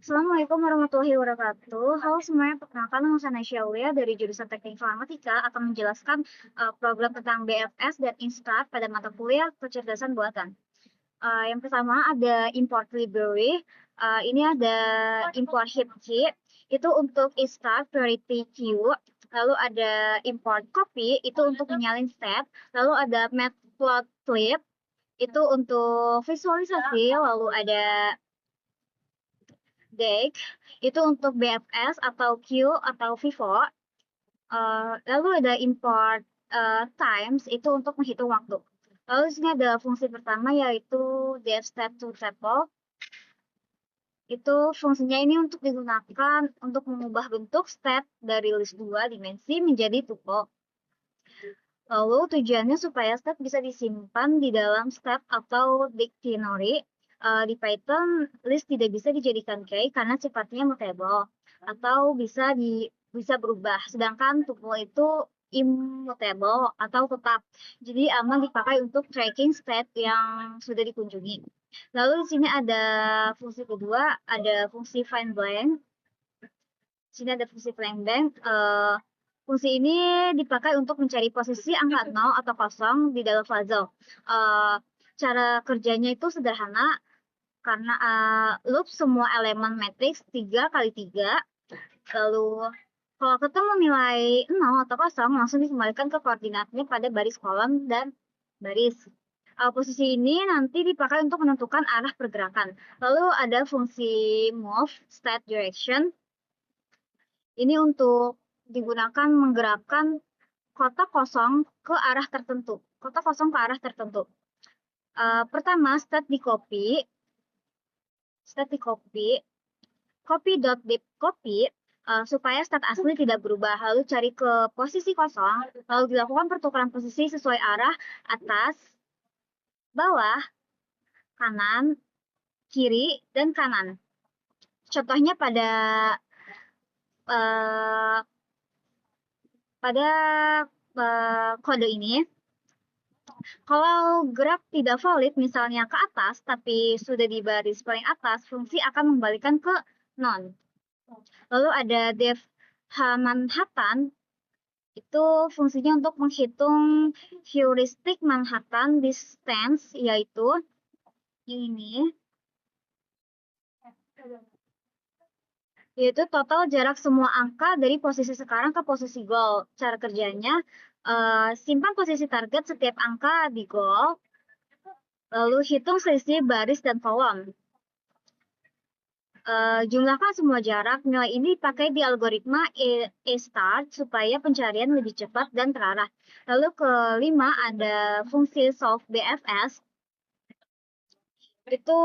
Assalamualaikum warahmatullahi wabarakatuh. Halo semuanya, perkenalkan nama saya Naisha Aulia dari jurusan Teknik Informatika akan menjelaskan program tentang BFS dan Instart pada mata kuliah kecerdasan buatan. Yang pertama ada import library. Ini ada import heap key, itu untuk Instart priority queue. Lalu ada import copy, itu untuk menyalin step. Lalu ada matplotlib, itu untuk visualisasi. Lalu ada Dake itu untuk BFS atau Q atau Vivo. Lalu ada import times itu untuk menghitung waktu. Lalu di sini ada fungsi pertama yaitu def state to tuple. Itu fungsinya ini untuk digunakan untuk mengubah bentuk state dari list 2 dimensi menjadi tuple. Lalu tujuannya supaya state bisa disimpan di dalam state atau dictionary. Di Python, list tidak bisa dijadikan key karena sifatnya mutable atau bisa berubah. Sedangkan tuple itu immutable atau tetap. Jadi aman dipakai untuk tracking state yang sudah dikunjungi. Lalu di sini ada fungsi kedua, ada fungsi find blank. Di sini ada fungsi find blank. Fungsi ini dipakai untuk mencari posisi angka 0 atau kosong di dalam puzzle. Cara kerjanya itu sederhana karena loop semua elemen matriks 3 kali 3. Lalu kalau ketemu nilai 0 atau kosong langsung dikembalikan ke koordinatnya pada baris kolom dan baris. Posisi ini nanti dipakai untuk menentukan arah pergerakan. Lalu ada fungsi move state direction. Ini untuk digunakan menggerakkan kotak kosong ke arah tertentu. Kotak kosong ke arah tertentu. Pertama, state di copy. State di copy. Copy.deep copy supaya state asli tidak berubah. Lalu cari ke posisi kosong. Lalu dilakukan pertukaran posisi sesuai arah atas, bawah, kanan, kiri, dan kanan. Contohnya pada kode ini, kalau gerak tidak valid misalnya ke atas tapi sudah di baris paling atas, fungsi akan mengembalikan ke non. Lalu ada def Manhattan, itu fungsinya untuk menghitung heuristik Manhattan distance, yaitu ini, yaitu total jarak semua angka dari posisi sekarang ke posisi goal. Cara kerjanya, simpan posisi target setiap angka di goal, lalu hitung selisih baris dan kolom. Jumlahkan semua jarak. Nilai ini dipakai di algoritma A-start supaya pencarian lebih cepat dan terarah. Lalu kelima ada fungsi solve BFS. Itu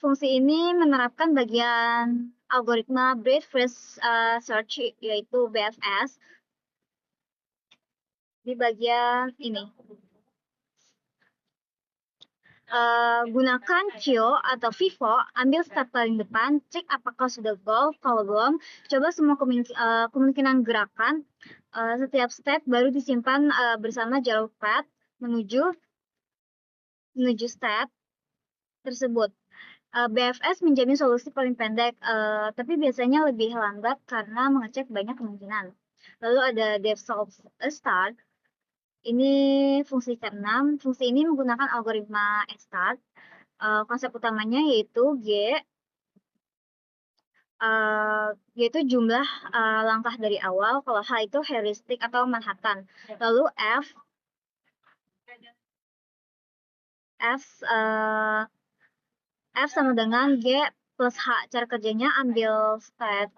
fungsi ini menerapkan bagian algoritma breadth first search yaitu BFS di bagian ini. Gunakan Cio atau Vivo, ambil step paling depan, cek apakah sudah goal. Kalau belum, coba semua kemungkinan gerakan. Setiap step baru disimpan bersama jalur path menuju step tersebut. BFS menjamin solusi paling pendek, tapi biasanya lebih lambat karena mengecek banyak kemungkinan. Lalu ada DevSolve Start. Ini fungsi ke-6. Fungsi ini menggunakan algoritma start. Konsep utamanya yaitu yaitu jumlah langkah dari awal. Kalau H itu heuristik atau Manhattan. Lalu F sama dengan G plus H. Cara kerjanya ambil state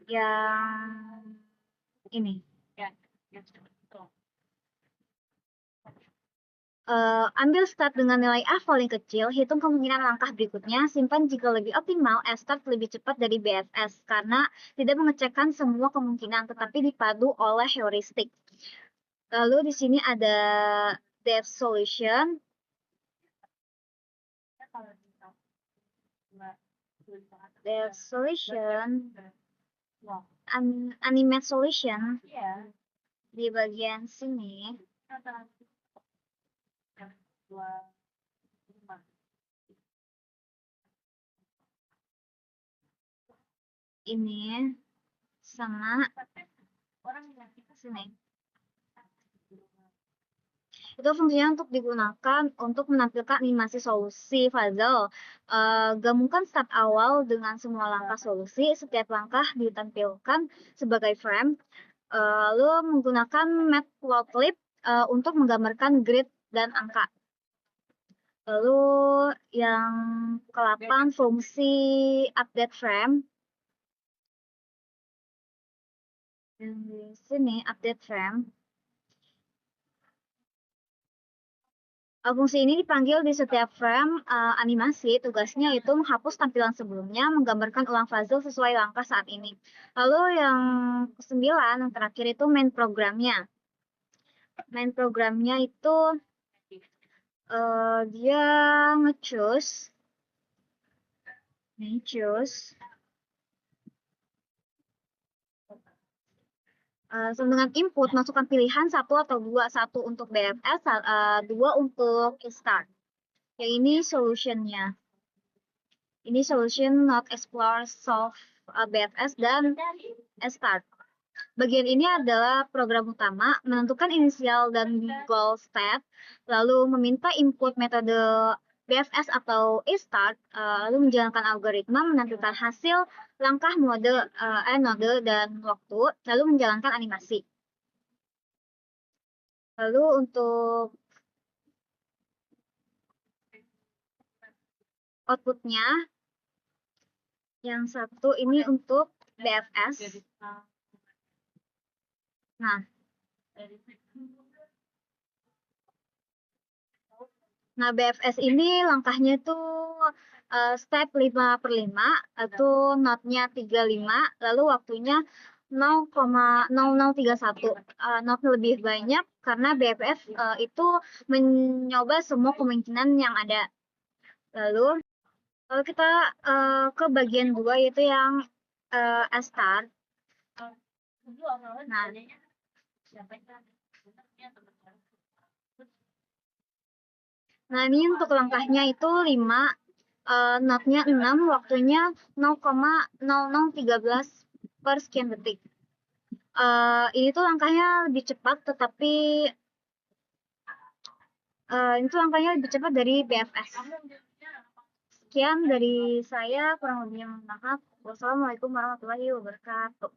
yang ini. Ambil start dengan nilai F paling kecil, hitung kemungkinan langkah berikutnya, simpan jika lebih optimal, F-start lebih cepat dari BFS, karena tidak mengecekkan semua kemungkinan, tetapi dipadu oleh heuristik. Lalu di sini ada dev solution. Dev solution, animate solution di bagian sini. ini sama sini. Itu fungsinya untuk digunakan untuk menampilkan animasi solusi puzzle. Gabungkan step awal dengan semua langkah solusi. Setiap langkah ditampilkan sebagai frame. Lalu menggunakan matplotlib untuk menggambarkan grid dan angka. Lalu yang ke-8 fungsi update frame. Yang di sini update frame. Fungsi ini dipanggil di setiap frame animasi. Tugasnya itu menghapus tampilan sebelumnya, menggambarkan ulang puzzle sesuai langkah saat ini. Lalu yang ke-9, yang terakhir itu main programnya. Main programnya itu dia nge-choose dengan input masukkan pilihan 1 atau 2, 1 untuk BFS, 2 untuk start. Yang ini solutionnya. Ini solution, not explore, solve, BFS, dan start. Bagian ini adalah program utama, menentukan inisial dan goal state, lalu meminta input metode BFS atau start, lalu menjalankan algoritma, menampilkan hasil, langkah, node dan waktu, lalu menjalankan animasi. Lalu untuk outputnya, yang satu ini untuk BFS. Nah, BFS ini langkahnya itu step 5/5, itu notnya 35, lalu waktunya 0,0031. Not lebih banyak karena BFS itu mencoba semua kemungkinan yang ada. Lalu kalau kita ke bagian 2 yaitu yang start. Nah, ini untuk langkahnya itu 5, notnya 6, waktunya 0,0013 per sekian detik. Ini tuh langkahnya lebih cepat, tetapi ini tuh langkahnya lebih cepat dari BFS. Sekian dari saya, kurang lebihnya mohon maaf. Wassalamualaikum warahmatullahi wabarakatuh.